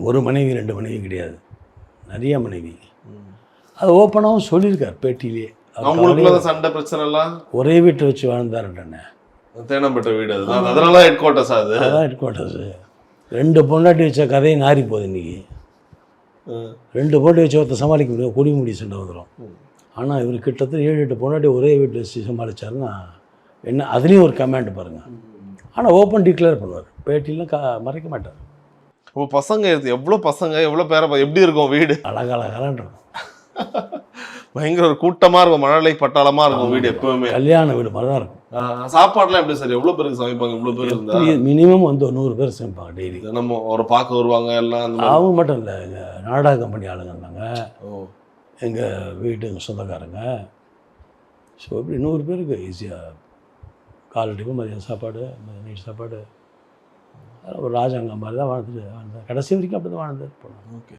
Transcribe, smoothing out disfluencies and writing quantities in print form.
ஒரு மனைவி 2 மனைவி கிடையாது, நிறைய மனைவி. அது ஓப்பனாகவும் சொல்லியிருக்கார் பேட்டியிலே. அவங்களுக்குள்ள சண்டை பிரச்சனை எல்லாம் ஒரே வீட்டை வச்சு வாழ்ந்தாருட்டேன்னு. தேனம்பட்ட வீடு அதுதான், அதனால ஹெட் குவார்ட்டர்ஸ். அதுதான் ஹெட் குவார்ட்டர்ஸு. 2 பொண்டாட்டி வச்ச கதையை நாரி போகுது இன்றைக்கி. 2 பொண்டாட்டி வச்சு ஒருத்தர் சமாளிக்க முடியும், குடி முடி சண்டை வந்துடும். ஆனால் இவர் கிட்டத்தட்ட 7-8 பொண்டாட்டி ஒரே வீட்டில் வச்சு சமாளித்தாருன்னா என்ன, அதுலேயும் ஒரு கமெண்ட் பாருங்கள். ஆனால் ஓப்பன் டிக்ளேர் பண்ணுவார், பேட்டிலாம் மறைக்க மாட்டார். இப்போ பசங்க எவ்வளோ பசங்க எவ்வளோ பேர எப்படி இருக்கும் வீடு? அழகழகான் இருக்கும். பயங்கர ஒரு கூட்டமாக இருக்கும், மழலை பட்டாளமாக இருக்கும் வீடு எப்பவுமே. கல்யாண வீடு மாதிரி தான் இருக்கும். சாப்பாடுலாம் எப்படி சார்? எவ்வளோ பேருக்கு சமைப்பாங்க? இவ்வளோ பேர் இருந்தால் மினிமம் வந்து 100 பேர் சமைப்பாங்க டெய்லி. நம்ம ஒரு பார்க்க வருவாங்க எல்லாம். அவங்க மட்டும் இல்லை, எங்கள் நாடக கம்பெனி ஆளுங்க இருந்தாங்க, எங்கள் வீட்டு சொந்தக்காரங்க. ஸோ இப்படி 100 பேருக்கு ஈஸியாக காலை டிஃபன், மதியம் சாப்பாடு, நைட் சாப்பாடு. ஒரு ராஜாங்கம் மாதிரி தான் வாழ்ந்துட்டு கடைசி வரைக்கும் அப்படி தான் வாழ்ந்துட்டு போனோம். ஓகே.